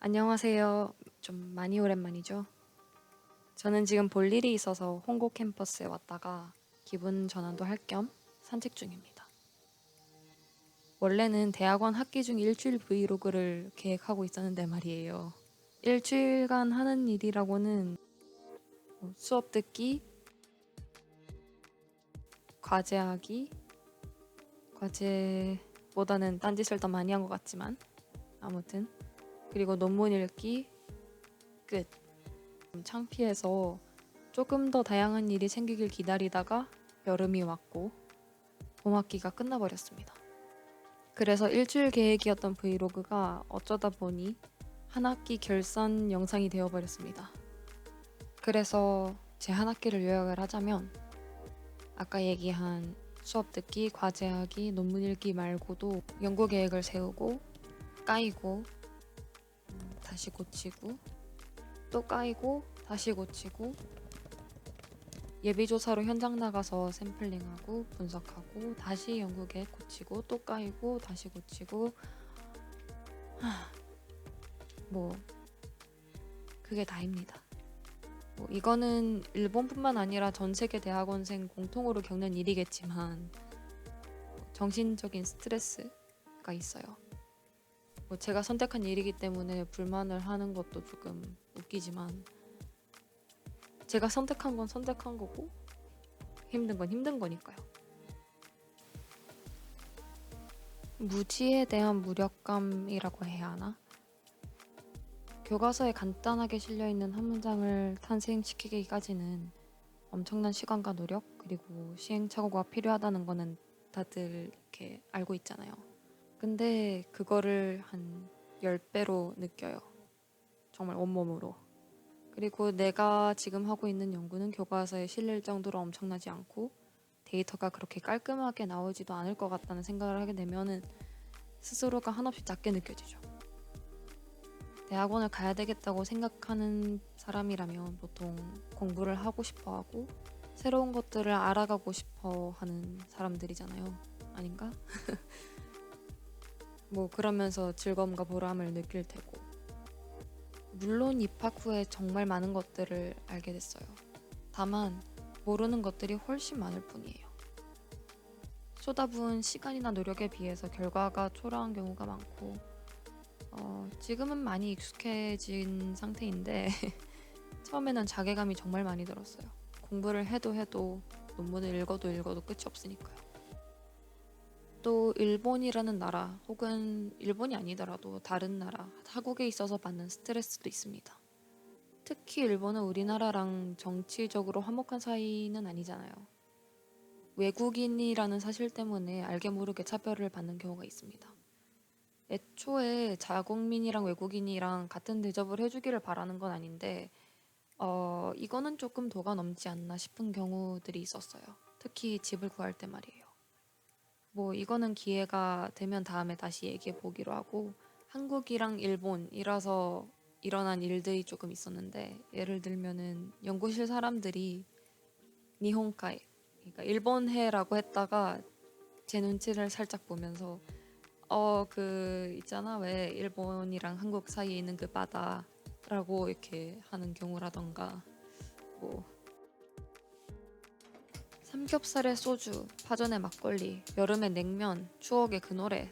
안녕하세요. 좀 많이 오랜만이죠? 저는 지금 볼 일이 있어서 홍고 캠퍼스에 왔다가 기분 전환도 할 겸 산책 중입니다. 원래는 대학원 학기 중 일주일 브이로그를 계획하고 있었는데 말이에요. 일주일간 하는 일이라고는 수업 듣기, 과제하기, 과제보다는 딴짓을 더 많이 한 것 같지만 아무튼 그리고 논문 읽기 끝. 창피해서 조금 더 다양한 일이 생기길 기다리다가 여름이 왔고 봄학기가 끝나버렸습니다. 그래서 일주일 계획이었던 브이로그가 어쩌다 보니 한 학기 결산 영상이 되어버렸습니다. 그래서 제 한 학기를 요약을 하자면 아까 얘기한 수업 듣기, 과제하기, 논문 읽기 말고도 연구 계획을 세우고 까이고 다시 고치고 또 까이고 다시 고치고 예비조사로 현장 나가서 샘플링하고 분석하고 다시 연구 계획 고치고 또 까이고 다시 고치고 뭐 그게 다입니다. 뭐 이거는 일본뿐만 아니라 전 세계 대학원생 공통으로 겪는 일이겠지만 정신적인 스트레스가 있어요. 뭐 제가 선택한 일이기 때문에 불만을 하는 것도 조금 웃기지만 제가 선택한 건 선택한 거고 힘든 건 힘든 거니까요. 무지에 대한 무력감이라고 해야 하나? 교과서에 간단하게 실려있는 한 문장을 탄생시키기까지는 엄청난 시간과 노력 그리고 시행착오가 필요하다는 거는 다들 이렇게 알고 있잖아요. 근데 그거를 한 10배로 느껴요. 정말 온몸으로. 그리고 내가 지금 하고 있는 연구는 교과서에 실릴 정도로 엄청나지 않고 데이터가 그렇게 깔끔하게 나오지도 않을 것 같다는 생각을 하게 되면은 스스로가 한없이 작게 느껴지죠. 대학원을 가야 되겠다고 생각하는 사람이라면 보통 공부를 하고 싶어 하고 새로운 것들을 알아가고 싶어 하는 사람들이잖아요. 아닌가? 뭐 그러면서 즐거움과 보람을 느낄 테고. 물론 입학 후에 정말 많은 것들을 알게 됐어요. 다만 모르는 것들이 훨씬 많을 뿐이에요. 쏟아부은 시간이나 노력에 비해서 결과가 초라한 경우가 많고 지금은 많이 익숙해진 상태인데 처음에는 자괴감이 정말 많이 들었어요. 공부를 해도 논문을 읽어도 끝이 없으니까요. 또 일본이라는 나라 혹은 일본이 아니더라도 다른 나라, 타국에 있어서 받는 스트레스도 있습니다. 특히 일본은 우리나라랑 정치적으로 화목한 사이는 아니잖아요. 외국인이라는 사실 때문에 알게 모르게 차별을 받는 경우가 있습니다. 애초에 자국민이랑 외국인이랑 같은 대접을 해주기를 바라는 건 아닌데 이거는 조금 도가 넘지 않나 싶은 경우들이 있었어요. 특히 집을 구할 때 말이에요. 뭐 이거는 기회가 되면 다음에 다시 얘기해 보기로 하고 한국이랑 일본이라서 일어난 일들이 조금 있었는데 예를 들면은 연구실 사람들이 니혼카이 그러니까 일본해라고 했다가 제 눈치를 살짝 보면서 그 있잖아 왜 일본이랑 한국 사이에 있는 그 바다라고 이렇게 하는 경우라던가 뭐 삼겹살에 소주, 파전에 막걸리, 여름에 냉면, 추억의 그 노래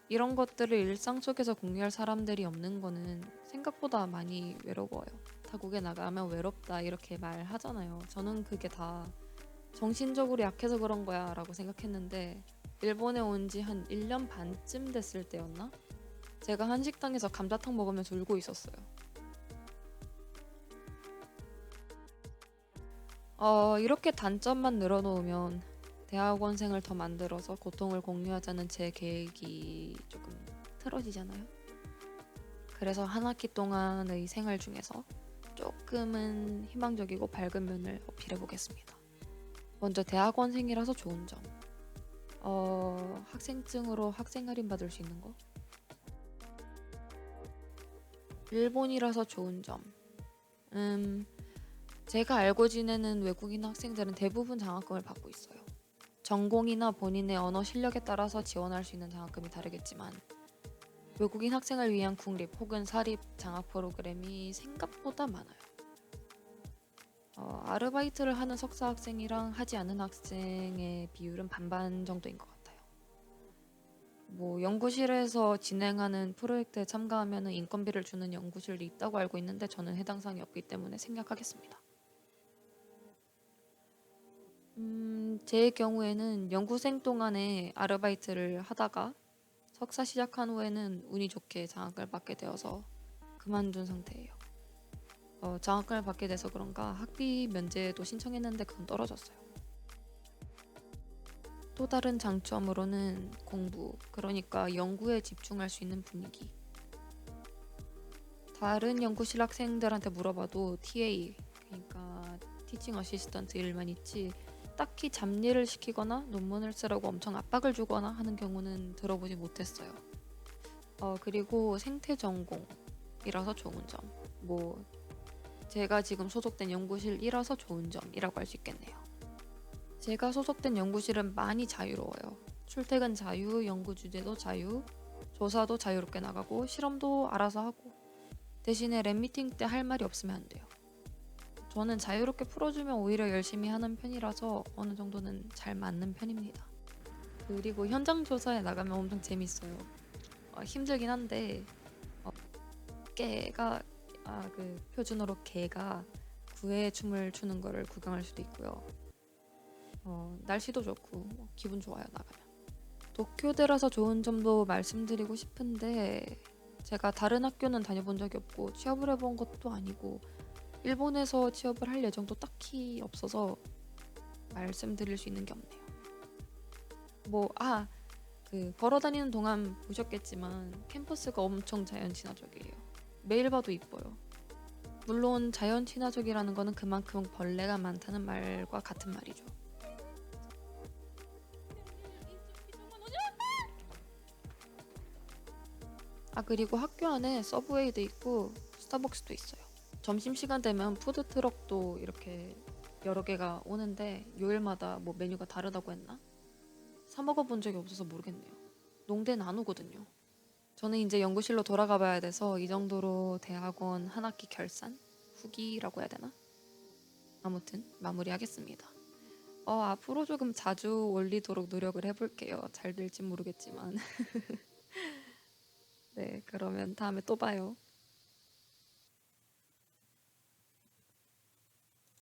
이런 것들을 일상 속에서 공유할 사람들이 없는 거는 생각보다 많이 외로워요. 타국에 나가면 외롭다 이렇게 말하잖아요. 저는 그게 다 정신적으로 약해서 그런 거야 라고 생각했는데 일본에 온 지 한 1년 반쯤 됐을 때였나? 제가 한식당에서 감자탕 먹으면서 울고 있었어요. 이렇게 단점만 늘어놓으면 대학원생을 더 만들어서 고통을 공유하자는 제 계획이 조금 틀어지잖아요. 그래서 한 학기 동안의 생활 중에서 조금은 희망적이고 밝은 면을 어필해 보겠습니다. 먼저 대학원생이라서 좋은 점. 학생증으로 학생 할인 받을 수 있는 거. 일본이라서 좋은 점. 제가 알고 지내는 외국인 학생들은 대부분 장학금을 받고 있어요. 전공이나 본인의 언어 실력에 따라서 지원할 수 있는 장학금이 다르겠지만 외국인 학생을 위한 국립 혹은 사립 장학 프로그램이 생각보다 많아요. 아르바이트를 하는 석사 학생이랑 하지 않는 학생의 비율은 반반 정도인 것 같아요. 뭐 연구실에서 진행하는 프로젝트에 참가하면 인건비를 주는 연구실이 있다고 알고 있는데 저는 해당 사항이 없기 때문에 생략하겠습니다. 제 경우에는 연구생 동안에 아르바이트를 하다가 석사 시작한 후에는 운이 좋게 장학을 받게 되어서 그만둔 상태예요. 장학금을 받게 돼서 그런가 학비 면제도 신청했는데 그건 떨어졌어요. 또 다른 장점으로는 공부, 그러니까 연구에 집중할 수 있는 분위기. 다른 연구실 학생들한테 물어봐도 TA, 그러니까 티칭 어시스턴트 일만 있지 딱히 잡일을 시키거나 논문을 쓰라고 엄청 압박을 주거나 하는 경우는 들어보지 못했어요. 그리고 생태 전공이라서 좋은 점. 뭐 제가 지금 소속된 연구실이라서 좋은 점이라고 할 수 있겠네요. 제가 소속된 연구실은 많이 자유로워요. 출퇴근 자유, 연구 주제도 자유, 조사도 자유롭게 나가고 실험도 알아서 하고 대신에 랩 미팅 때 할 말이 없으면 안 돼요. 저는 자유롭게 풀어주면 오히려 열심히 하는 편이라서 어느 정도는 잘 맞는 편입니다. 그리고 현장 조사에 나가면 엄청 재밌어요. 힘들긴 한데 깨가 그 표준어로 개가 구애의 춤을 추는 거를 구경할 수도 있고요. 날씨도 좋고 기분 좋아요 나가면. 도쿄대라서 좋은 점도 말씀드리고 싶은데 제가 다른 학교는 다녀본 적이 없고 취업을 해본 것도 아니고 일본에서 취업을 할 예정도 딱히 없어서 말씀드릴 수 있는 게 없네요. 그 걸어 다니는 동안 보셨겠지만 캠퍼스가 엄청 자연 친화적이에요. 매일 봐도 이뻐요. 물론 자연 친화적이라는 거는 그만큼 벌레가 많다는 말과 같은 말이죠. 그리고 학교 안에 서브웨이도 있고 스타벅스도 있어요. 점심시간 되면 푸드트럭도 이렇게 여러 개가 오는데 요일마다 뭐 메뉴가 다르다고 했나? 사 먹어본 적이 없어서 모르겠네요. 농대는 안 오거든요. 저는 이제 연구실로 돌아가 봐야 돼서 이 정도로 대학원 한 학기 결산? 후기라고 해야 되나? 아무튼 마무리하겠습니다. 앞으로 조금 자주 올리도록 노력을 해볼게요. 잘 될진 모르겠지만. 네, 그러면 다음에 또 봐요.